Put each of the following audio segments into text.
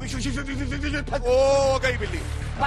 ओ गई बिल्ली।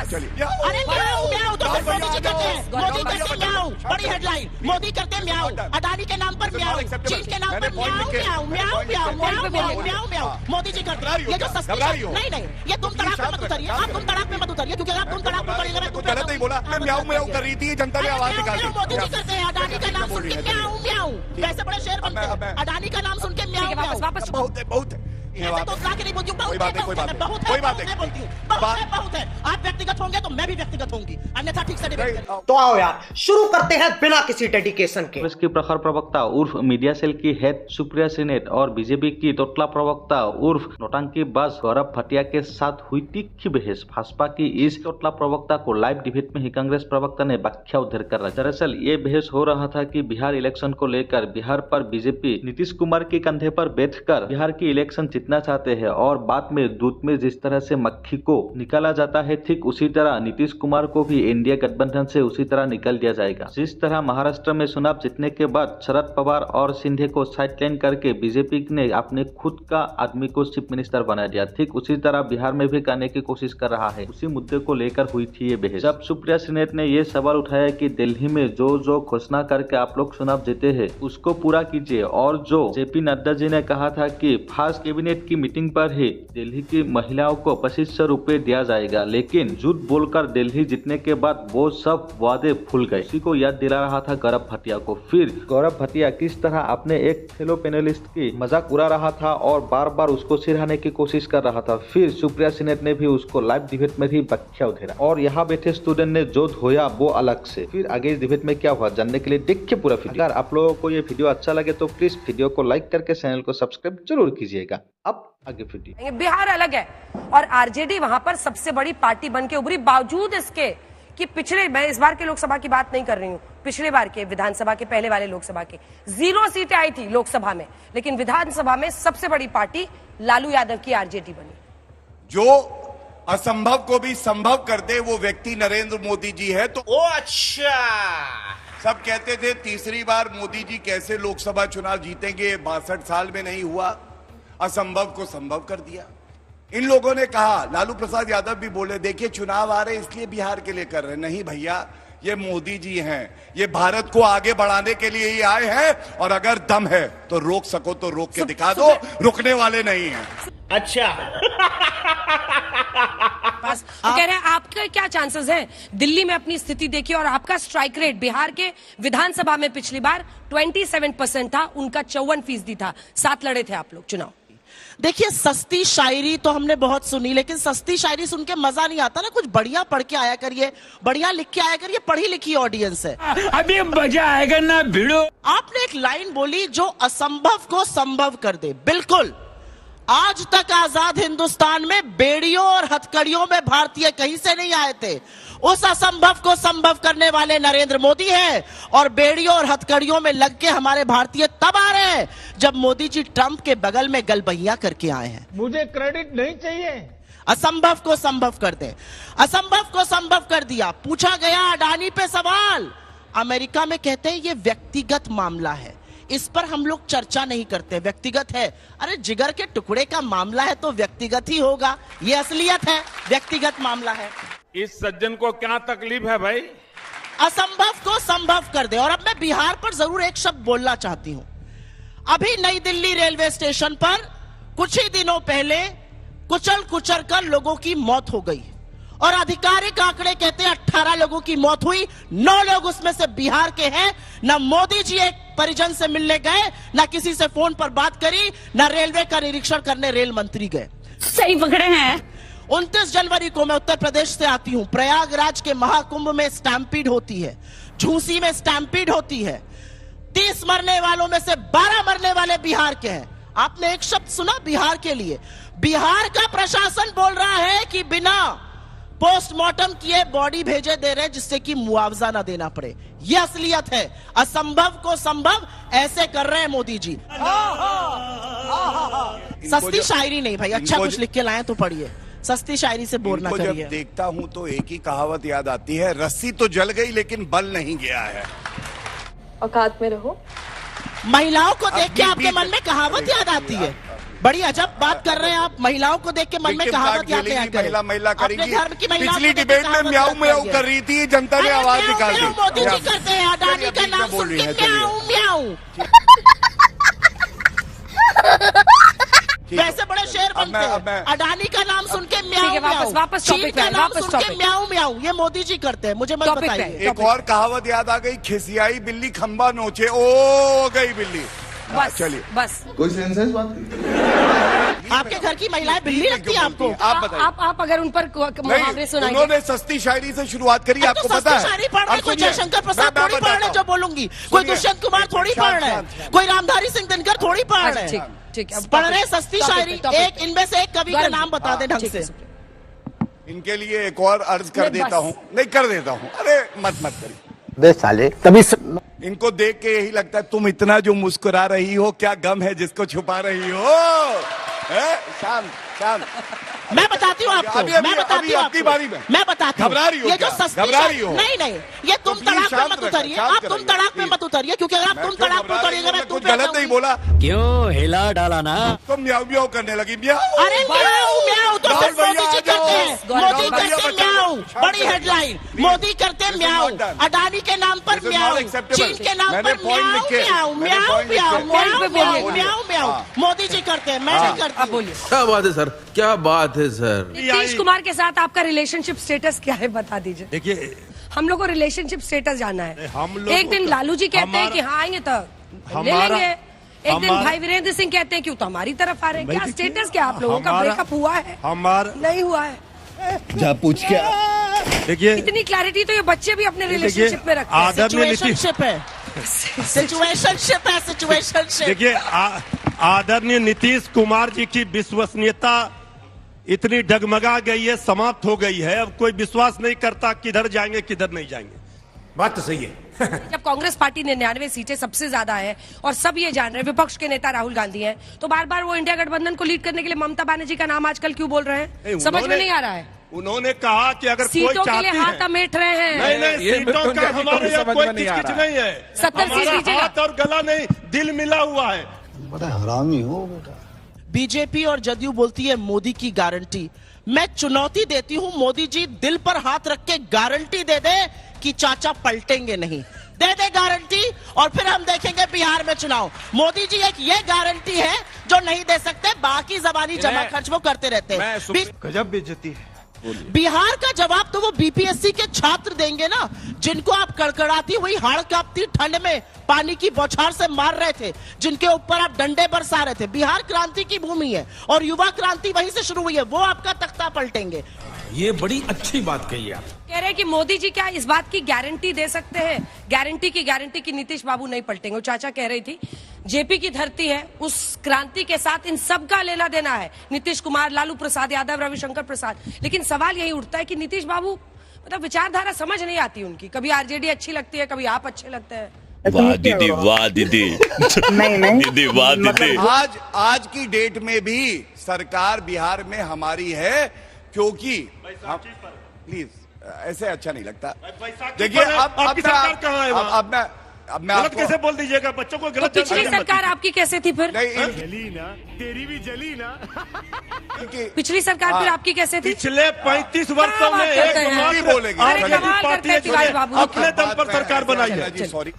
चलिए। अरे म्याऊं म्याऊं तो सिर्फ मोदी जी करते हैं। मोदी करते म्याऊं, बड़ी हेडलाइन। मोदी करते म्याऊं, अडानी के नाम पर म्याऊं, चीन के नाम पर म्याऊं म्याऊं म्याऊं म्याऊं म्याऊं म्याऊं म्याऊं म्याऊं। मोदी जी करते हैं। ये जो सस्ती नहीं, ये तुम तड़ाक में मत उतरिए। आप तुम तड़ाक में मत उतरिए, क्योंकि आप तुम तड़ाक में उतरिएगा मैं गलत नहीं बोला। मैं म्याऊं म्याऊं कर रही थी, जनता ने आवाज निकाली। मोदी जी करते हैं। अडानी का नाम सुन के म्याऊं म्याऊं, कैसे बड़े शेर बनते हैं। अडानी का नाम सुन के म्याऊं म्याऊं। बहुत है। तो के नहीं बोलती हूँ, कोई बात नहीं, कोई बात नहीं, कोई बात नहीं बोलती हूँ, बहुत है। आप व्यक्तिगत होंगे तो मैं भी व्यक्तिगत होंगी, अन्यथा ठीक से डिबेट करें। तो आओ यार शुरू करते हैं बिना किसी डेडिकेशन के। कांग्रेस की प्रखर प्रवक्ता उर्फ मीडिया सेल की हेड सुप्रिया सिनेट और बीजेपी की तोतला प्रवक्ता उर्फ नौटंकी बाज गौरव भटिया के साथ हुई तीखी बहस। भाजपा की इस तोतला प्रवक्ता को लाइव डिबेट में ही कांग्रेस प्रवक्ता ने व्याख्या उद्धर कर रहा। दरअसल ये बहस हो रहा था कि बिहार इलेक्शन को लेकर बिहार पर बीजेपी नीतीश कुमार के कंधे पर बैठकर बिहार की इलेक्शन जीतना चाहते हैं और बाद में दूध में जिस तरह से मक्खी को निकाला जाता है, ठीक उसी तरह नीतीश कुमार को भी इंडिया गठबंधन से उसी तरह निकल दिया जाएगा। जिस तरह महाराष्ट्र में चुनाव जीतने के बाद शरद पवार और सिंधे को साइडलाइन करके बीजेपी ने अपने खुद का आदमी को चीफ मिनिस्टर बना दिया, ठीक उसी तरह बिहार में भी करने की कोशिश कर रहा है। उसी मुद्दे को लेकर हुई थी ये बहस। जब सुप्रिया सिनेट ने ये सवाल उठाया कि दिल्ली में जो घोषणा करके आप लोग चुनाव जीते हैं उसको पूरा कीजिए, और जो जेपी नड्डा जी ने कहा था कि फर्स्ट कैबिनेट की मीटिंग पर ही दिल्ली की महिलाओं को 2500 रुपए दिया जाएगा, लेकिन झूठ बोलकर दिल्ली जीतने के बाद वो सब वादे भूल गए। इसी को याद दिला रहा था गौरव भटिया को। फिर गौरव भटिया किस तरह अपने एक फेलो पैनलिस्ट की मजाक उड़ा रहा था और बार बार उसको सिरहाने की कोशिश कर रहा था। फिर सुप्रिया सिनेट ने भी उसको लाइव डिबेट में भी व्याख्या उधेरा और यहाँ बैठे स्टूडेंट ने जो धोया वो अलग से। फिर आगे इस डिबेट में क्या हुआ जानने के लिए देखिए पूरा वीडियो। अगर आप लोगों को ये वीडियो अच्छा लगे तो प्लीज वीडियो को लाइक करके चैनल को सब्सक्राइब जरूर कीजिएगा। अब आगे वीडियो। बिहार अलग है और आरजेडी वहां पर सबसे बड़ी पार्टी बन के उभरी, बावजूद इसके कि पिछले, मैं इस बार के लोकसभा की बात नहीं कर रही हूँ, पिछले बार के विधानसभा के पहले वाले लोकसभा के 0 सीटें आई थी लोकसभा में, लेकिन विधानसभा में सबसे बड़ी पार्टी लालू यादव की आरजेडी बनी। जो असंभव को भी संभव कर दे वो व्यक्ति नरेंद्र मोदी जी है। तो ओ अच्छा, सब कहते थे तीसरी बार मोदी जी कैसे लोकसभा चुनाव जीतेंगे, 62 साल में नहीं हुआ, असंभव को संभव कर दिया। इन लोगों ने कहा, लालू प्रसाद यादव भी बोले, देखिए चुनाव आ रहे इसलिए बिहार के लिए कर रहे। नहीं भैया, ये मोदी जी हैं, ये भारत को आगे बढ़ाने के लिए ही आए हैं, और अगर दम है तो रोक सको तो रोक के दिखा दो, रुकने वाले नहीं हैं। अच्छा। बस कह रहे हैं आपके क्या चांसेस हैं दिल्ली में अपनी स्थिति देखिए, और आपका स्ट्राइक रेट बिहार के विधानसभा में पिछली बार 27% था, उनका 54% था। 7 लड़े थे आप लोग चुनाव। देखिए सस्ती शायरी तो हमने बहुत सुनी, लेकिन सस्ती शायरी सुन के मजा नहीं आता ना। कुछ बढ़िया पढ़ के आया करिए, बढ़िया लिख के आया करिए, पढ़ी लिखी ऑडियंस है। अभी मजा आएगा ना भिड़ो। आपने एक लाइन बोली जो असंभव को संभव कर दे। बिल्कुल, आज तक आजाद हिंदुस्तान में बेड़ियों और हथकड़ियों में भारतीय कहीं से नहीं आए थे। उस असंभव को संभव करने वाले नरेंद्र मोदी हैं, और बेड़ियों और हथकड़ियों में लग के हमारे भारतीय तब आ रहे हैं जब मोदी जी ट्रंप के बगल में गलबहिया करके आए हैं। मुझे क्रेडिट नहीं चाहिए। असंभव को संभव कर दे, असंभव को संभव कर दिया। पूछा गया अडानी पे सवाल, अमेरिका में कहते हैं ये व्यक्तिगत मामला है, इस पर हम लोग चर्चा नहीं करते, व्यक्तिगत है। अरे जिगर के टुकड़े का मामला है तो व्यक्तिगत ही होगा, ये असलियत है, व्यक्तिगत मामला है। इस सज्जन को क्या तकलीफ है भाई? असंभव को संभव कर दे। और अब मैं बिहार पर जरूर एक शब्द बोलना चाहती हूं। अभी नई दिल्ली रेलवे स्टेशन पर कुछ ही दिनों पहले कुचल कर लोगों की मौत हो गई, और आधिकारिक आंकड़े कहते हैं 18 लोगों की मौत हुई, 9 लोग उसमें से बिहार के हैं। न मोदी जी एक परिजन से मिलने गए, न किसी से फोन पर बात करी, न रेलवे का निरीक्षण करने रेल मंत्री गए। सही पकड़े हैं। 29 जनवरी को मैं उत्तर प्रदेश से आती हूं। प्रयागराज के महाकुंभ में स्टैम्पीड होती है, झूसी में स्टैम्पीड होती है। 30 मरने वालों में से 12 मरने वाले बिहार के हैं। आपने एक शब्द सुना बिहार के लिए? बिहार का प्रशासन बोल रहा है कि बिना पोस्टमार्टम किए बॉडी भेजे दे रहे, जिससे कि मुआवजा ना देना पड़े। यह असलियत है। असंभव को संभव ऐसे कर रहे हैं मोदी जी। सस्ती शायरी नहीं भाई, अच्छा कुछ लिख के लाए तो पढ़िए, सस्ती शायरी से बोर ना करिए। जब देखता हूं तो एक ही कहावत याद आती है, रस्सी तो जल गई लेकिन बल नहीं गया है। औकात में रहो। महिलाओं को देख के आपके मन में कहावत याद आती है? बड़ी अजब बात कर रहे हैं आप। महिलाओं को देख के मन में कहावत याद नहीं आती। महिला महिला करेगी। अपने धर्म की महिलाओं पिछली को देख के डिबेट में कहावत म्याऊं याद म्याऊं करिए। कर रही थी, जनता ने अरे आवाज म्याऊं, निकाल दी। म्याऊं मोदी जी करते हैं, अडानी का नाम सुन के म्याऊं म्याऊं। वैसे बड़े शेर बनते हैं, अडानी का नाम सुन के म्याऊं म्याऊं, वापस चीन टॉपिक का पे, नाम वापस सुन के टॉपिक। म्याऊं म्याऊं। ये मोदी जी करते हैं, मुझे मत टॉपिक पे। बताइए। एक और कहावत याद आ गई, खिसियाई बिल्ली खंबा नोचे, ओ गई बिल्ली। बस चलिए, बस कोई सेंस है इस बात की? आपके घर की महिलाएं बिल्ली लगती है आपको? आप बताइए। आप अगर उन पर मुहावरे नहीं, सुनाएंगे। उन्होंने सस्ती शायरी से शुरुआत करी, तो आपको पता है। शायरी पढ़ रहे, अब कोई सुनिए, जयशंकर प्रसाद मैं थोड़ी पढ़ बताता रहे जो हूं। बोलूंगी, कोई सुनिए, दुष्यंत कुमार थोड़ी शांत, पढ़ रहे शांत, हैं, शांत। कोई रामधारी सिंह दिनकर थोड़ी पढ़ अच्छा, रहे ठीक हैं। ठीक अब पढ़ टॉपिक रहे पे, सस्ती टॉपिक शायरी। पे, टॉपिक एक पे। इनमें से एक कवि का गौरव, नाम बता दे ढंग ठीक है, से। सुप्रिया। इनके लिए एक और अर्ज कर नहीं, देता बस। हूँ, नहीं कर देता हूँ। अरे मत करिए। बे साले तभी इनको देख के यही लगता है, तुम इतना जो मुस्कुरा रही हो, क्या गम है जिसको छुपा रही हो। शांत शांत। मैं बताती हूँ आपको, अभी- अभी- मैं बताती अभी हूँ आपकी आपको। बारी में। मैं बताती हूँ। घबरा रही हो ये जो क्या? सस्ती घबरा रही हो? नहीं नहीं, ये तुम तो प्लीज तड़ाक में शांत मत रखो, उतरिए। शांत आप तुम कराइए, तड़ाक में प्लीज। मत उतरिए, क्योंकि अगर आप मैं तुम क्यों तड़ाक में घबरा रही उतरिएगा हूँ? मैं मैं तुम कुछ पे गलत नहीं आऊंगी। बोला। क्यों हिला डाला ना? तुम म्याऊं म्याऊं करने लगी। म्याऊं। अरे म्याऊं म्याऊं तो राहुल सिर्फ मोदी भैया जी आ जाओ। करते हैं। गौरव मोदी भैया करते बचाओ। म्याऊं, शांत बड़ी रहो। हेडलाइन। Please. मोदी करते This is म्याऊं, not done. अडानी के नाम पर This is not म्याऊं, acceptable. चीन के नाम मैंने पर point म्याऊं लिखे। म्याऊं मैंने म्याऊं point लिखे। म्याऊं Point पे म्याऊं बोलिए। म्याऊं म्याऊं। मोदी जी करते हैं, मैं नहीं करती। आप बोलिए। क्या बात है सर, क्या बात है सर। नीतीश कुमार के साथ आपका रिलेशनशिप स्टेटस क्या है, बता दीजिए। देखिए, हम लोग को रिलेशनशिप स्टेटस जानना है। हम लोग एक दिन लालू जी कहते हैं कि हाँ आएंगे तो ले हमारा- लेंगे, एक दिन हमारा- भाई वीरेंद्र सिंह कहते हैं क्यों तो हमारी तरफ आ रहे हैं। भाई क्या देखिए, स्टेटस क्या आप लोगों का? हमारा- ब्रेकअप हुआ है? हमारा नहीं हुआ है? जा पूछ क्या। देखिए, इतनी क्लैरिटी तो ये बच्चे भी अपने देखिए, रिलेशनशिप में रखते हैं। आदरणीय नीतीश, सिचुएशनशिप है, सिचुएशनशिप है, सिचुएशनशिप। देखिए आदरणीय नीतीश कुमार जी की विश्वसनीयता इतनी डगमगा गई है, समाप्त हो गई है। अब कोई विश्वास नहीं करता किधर जाएंगे किधर नहीं जाएंगे। बात तो सही है। जब कांग्रेस पार्टी ने 99 सीटें सबसे ज्यादा है और सब ये जान रहे हैं, विपक्ष के नेता राहुल गांधी हैं, तो बार बार वो इंडिया गठबंधन को लीड करने के लिए ममता बनर्जी का नाम आजकल क्यों बोल रहे हैं? समझ में नहीं आ रहा है। उन्होंने कहा कि अगर कोई सीटों के चाहती लिए हाथ है, अमेठ रहे हैं। नहीं सीटों का हमारे यहाँ कोई किचकिच नहीं है। 70 सीट हमारा दीजिएगा। हाथ और गला नहीं, दिल मिला हुआ है। बीजेपी और जदयू बोलती है मोदी की गारंटी। मैं चुनौती देती हूं, मोदी जी दिल पर हाथ रख के गारंटी दे दे कि चाचा पलटेंगे नहीं। दे दे गारंटी और फिर हम देखेंगे बिहार में चुनाव। मोदी जी एक ये गारंटी है जो नहीं दे सकते, बाकी जबानी जमा खर्च वो करते रहते हैं। गजब बेइज्जती है। बिहार का जवाब तो वो बीपीएससी के छात्र देंगे ना, जिनको आप कड़कड़ाती हुई हाड़ कांपती ठंड में पानी की बौछार से मार रहे थे, जिनके ऊपर आप डंडे बरसा रहे थे। बिहार क्रांति की भूमि है और युवा क्रांति वहीं से शुरू हुई है, वो आपका तख्ता पलटेंगे। ये बड़ी अच्छी बात कही आप। कह रहे हैं कि मोदी जी क्या इस बात की गारंटी दे सकते हैं, गारंटी की नीतीश बाबू नहीं पलटेंगे। वो चाचा कह रही थी जेपी की धरती है, उस क्रांति के साथ इन सब का लेना देना है, नीतीश कुमार, लालू प्रसाद यादव, रविशंकर प्रसाद। लेकिन सवाल यही उठता है कि नीतीश बाबू मतलब विचारधारा समझ नहीं आती उनकी। कभी आरजेडी अच्छी लगती है, कभी आप अच्छे लगते हैं। वाह दीदी, वाह दीदी, दीदी वाह दीदी। आज की डेट में भी सरकार बिहार में हमारी है, क्योंकि प्लीज ऐसे अच्छा नहीं लगता। देखिए आपकी सरकार कहाँ है वहाँ? अब मैं गलत आपको कैसे बोल दीजिएगा बच्चों को? तो गलत पिछली जानकारी मत सरकार आपकी कैसे थी फिर? नहीं जली ना, तेरी भी जली ना। इनकी- पिछली सरकार फिर आपकी कैसे थी? पिछले 35 वर्षों में बात करते एक हैं? मात्र बोलेंगे। अरे आरजेडी कमाल पार्टी करते हैं है तिवारी जिसने बाबू। अपने दम पर सरकार बनाई है। जी सॉरी।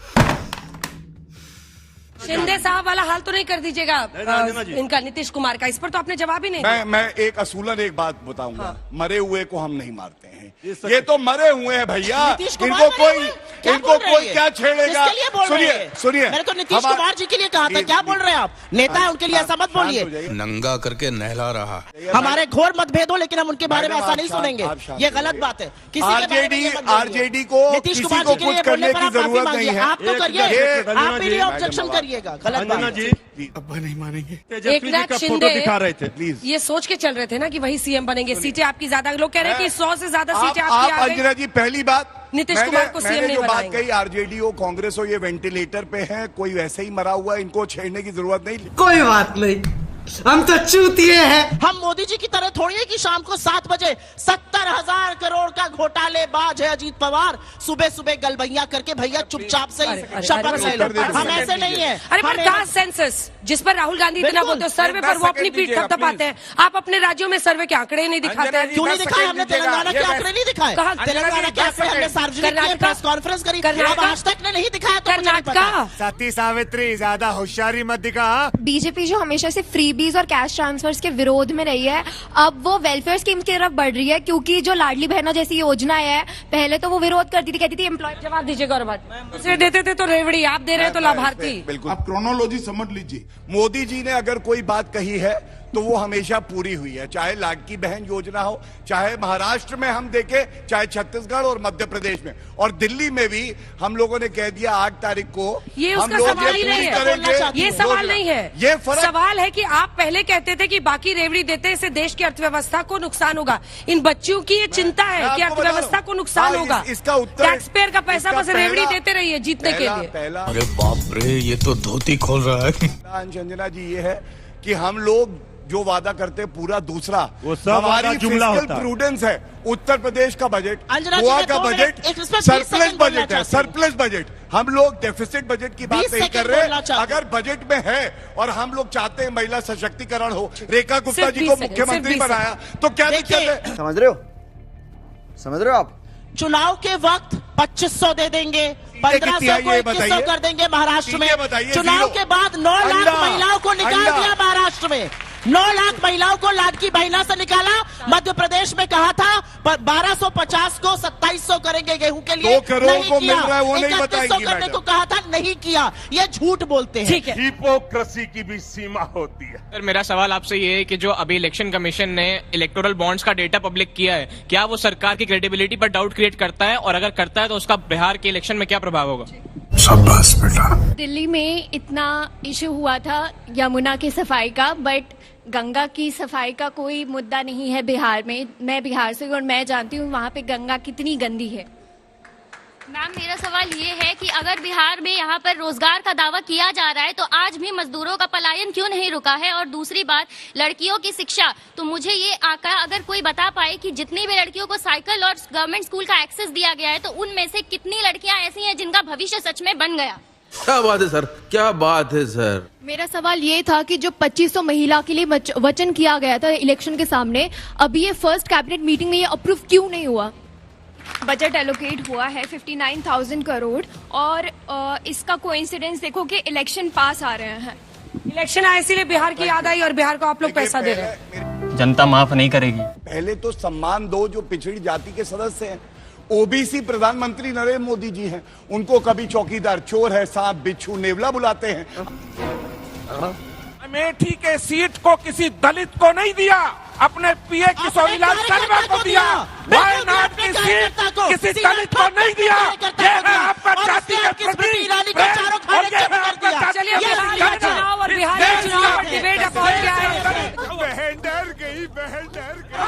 शिंदे साहब वाला हाल तो नहीं कर दीजिएगा राजीनामा जी। इनका, नीतीश कुमार का। इस पर तो आपने जवाब ही नहीं दिया। मैं एक असूलन एक बात बताऊंगा, मरे हुए को हम नहीं मारते हैं। ये तो मरे हुए हैं भैया, नीतीश कुमार इनको मरे कोई हुए हैं? क्या इनको बोल रहे कोई हैं? क्या छेड़ेगा? किसके लिए बोल रहे सुनिए हैं? सुनिए, मैंने तो नीतीश कुमार जी के लिए कहा था। क्या बोल रहे हैं आप? नेता है, उनके लिए ऐसा मत बोलिए। नंगा करके नहला रहा। हमारे घोर मतभेद हो, लेकिन हम उनके बारे में मैडम, ऐसा आप नहीं शांत- सुनेंगे। आप शांत ये हो गलत जाइए। बात है। किसी के बारे में ये मत बोलिए। आरजेडी को नीतीश किसी कुमार को जी के लिए कुछ बोलने करने पर की आप माफी जरूरत मांगिए। नहीं है। आप तो करिए, रंजना आप जी, भी ऑब्जेक्शन करिएगा। गलत अंजना बात जी है। अब्बा नहीं मानेंगे। तेजस्वी जी एकनाथ का फोटो शिंदे दिखा रहे थे। प्लीज ये सोच के चल रहे थे ना कि वही सीएम बनेंगे। सीटें आपकी ज्यादा, लोग कह रहे हैं कि 100 से ज्यादा सीटें आप आपकी आ गई। अंजना जी, पहली बात नीतीश कुमार को सीएम मैंने नहीं जो बात बनाएंगे। कही, आरजेडी हो कांग्रेस हो, ये वेंटिलेटर पे है, कोई वैसे ही मरा हुआ है, इनको छेड़ने की जरूरत नहीं। कोई बात नहीं, हम तो चूतिए हैं। हम मोदी जी की तरह थोड़ी है कि शाम को 7 बजे 70,000 करोड़ का घोटालेबाज है अजीत पवार। सुबह सुबह गलबैया करके भैया चुपचाप से शपथ ले लो, हम ऐसे नहीं है। अरे पर कास्ट सेंसस जिस पर राहुल गांधी इतना बोलते हैं, सर्वे पर वो अपनी पीठ थपथपाते हैं, आप अपने राज्यों में सर्वे के आंकड़े नहीं दिखाते हैं। क्यों नहीं दिखाए? हमने तेलंगाना के आंकड़े नहीं दिखाए। तेलंगाना के आंकड़े हमने सार्वजनिक प्रेस कॉन्फ्रेंस करी, आज तक ने नहीं दिखाया। कर्नाटका सती सावित्री ज्यादा होशियारी मत दिखा। बीजेपी जो हमेशा से फ्रीबीज और कैश ट्रांसफर्स के विरोध में रही है, अब वो वेलफेयर स्कीम की तरफ बढ़ रही है, क्योंकि जो लाडली बहना जैसी योजना है, पहले तो वो विरोध करती थी, कहती थी एम्प्लॉय। जवाब दीजिए गौरव, दूसरे देते थे तो रेवड़ी, आप दे रहे हैं तो लाभार्थी। बिल्कुल, आप क्रोनोलॉजी समझ लीजिए। मोदी जी ने अगर कोई बात कही है तो वो हमेशा पूरी हुई है, चाहे लाडकी बहन योजना हो, चाहे महाराष्ट्र में हम देखें, चाहे छत्तीसगढ़ और मध्य प्रदेश में, और दिल्ली में भी हम लोगों ने कह दिया 8 तारीख को। ये उसका सवाल ही नहीं है, ये सवाल नहीं है, ये सवाल है कि आप पहले कहते थे कि बाकी रेवड़ी देते हैं, इससे देश की अर्थव्यवस्था को नुकसान होगा। इन बच्चों की ये चिंता है कि अर्थव्यवस्था को नुकसान होगा। इसका उत्तर टैक्स पेयर का पैसा बस रेवड़ी देते रहिए जीतने के लिए। पहला, अरे बाप रे, ये तो धोती खोल रहा है। अंजना जी, ये है कि हम लोग जो वादा करते हैं पूरा दूसरा, वो सब हमारी जुमला फिस्कल होता है। प्रूडेंस है। उत्तर प्रदेश का बजट, अंजना गोवा जी, का मैं बजट 2 मिनट सरप्लस बजट है, सरप्लस बजट। हम लोग डेफिसिट बजट की बात नहीं कर रहे। अगर बजट में है और हम लोग चाहते हैं महिला सशक्तिकरण हो, रेखा गुप्ता जी को मुख्यमंत्री बनाया, तो क्या दिक्कत है? समझ रहे हो आप? चुनाव के वक्त 2500 दे देंगे, 1500 को 2100 कर देंगे महाराष्ट्र में। चुनाव के बाद 9 लाख महिलाओं को निकाल दिया महाराष्ट्र में, 9 लाख महिलाओं को लाडकी बहना से निकाला। मध्य प्रदेश में कहा था 1250 को 2700 करेंगे गेहूं के लिए, 2 करोड़ को मिल रहा है, वो नहीं 3100 करने को कहा था, नहीं किया। ये झूठ बोलते हैं। ठीक है, हिपोक्रेसी की भी सीमा होती है। सर, मेरा सवाल आपसे ये है कि जो अभी इलेक्शन कमीशन ने इलेक्टोरल बॉन्ड्स का डेटा पब्लिक किया है, क्या वो सरकार की क्रेडिबिलिटी पर डाउट क्रिएट करता है, और अगर करता है तो उसका बिहार के इलेक्शन में क्या प्रभाव होगा? शाबाश बेटा। दिल्ली में इतना इशू हुआ था यमुना की सफाई का, बट गंगा की सफाई का कोई मुद्दा नहीं है बिहार में। मैं बिहार से हूँ और मैं जानती हूँ वहाँ पे गंगा कितनी गंदी है। मैम, मेरा सवाल ये है कि अगर बिहार में यहाँ पर रोजगार का दावा किया जा रहा है तो आज भी मजदूरों का पलायन क्यों नहीं रुका है? और दूसरी बात, लड़कियों की शिक्षा, तो मुझे ये आंकड़ा अगर कोई बता पाए कि जितनी भी लड़कियों को साइकिल और गवर्नमेंट स्कूल का एक्सेस दिया गया है, तो उनमें से कितनी लड़कियां ऐसी हैं जिनका भविष्य सच में बन गया? क्या बात है सर, क्या बात है सर। मेरा सवाल ये था कि जो 2500 महिला के लिए वचन किया गया था इलेक्शन के सामने, अभी ये फर्स्ट कैबिनेट मीटिंग में ये अप्रूव क्यों नहीं हुआ? बजट एलोकेट हुआ है 59,000 करोड़, और इसका कोइंसिडेंस देखो कि इलेक्शन पास आ रहे हैं। इलेक्शन आए इसीलिए बिहार की याद आई और बिहार को आप लोग पैसा दे रहे हैं। जनता माफ नहीं करेगी। पहले तो सम्मान दो जो पिछड़ी जाति के सदस्य हैं। ओबीसी प्रधानमंत्री नरेंद्र मोदी जी हैं, उनको कभी चौकीदार चोर है, सांप बिच्छू नेवला बुलाते हैं। अमेठी के सीट को किसी दलित को नहीं दिया, अपने पीए किशोरीलाल शर्मा को दिया। वायनाड की सीट किसी दलित को नहीं दिया। ये है आपका जाति के प्रति प्रेम, और ये है आपका जाति के प्रति चुनाव और बिहार के चुनाव पर डिबेट पहुंच गया है। बहन डर गई, बहन डर गई।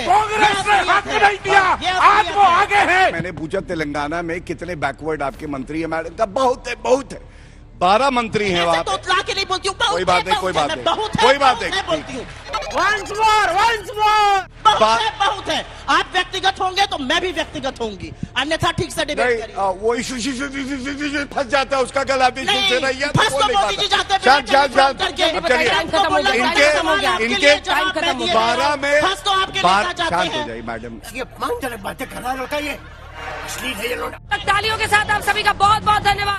कांग्रेस ने हक नहीं दिया, आज वो आगे है। मैंने पूछा तेलंगाना में कितने बैकवर्ड आपके मंत्री है मैडम? का बहुत है, बहुत है, 12 मंत्री हैं वहाँ पे। के नहीं बोलती हूँ, कोई बात नहीं, कोई बात नहीं, कोई बात नहीं। बहुत है। आप व्यक्तिगत होंगे तो मैं भी व्यक्तिगत होंगी, अन्यथा ठीक से डिबेट करिए। वो इशू फंस जाता है, उसका गला भी सुनते रहिए। मोदी जी जाते हैं, इनके 12 में शांत हो जाइए मैडम। तालियों के साथ आप सभी का बहुत बहुत धन्यवाद।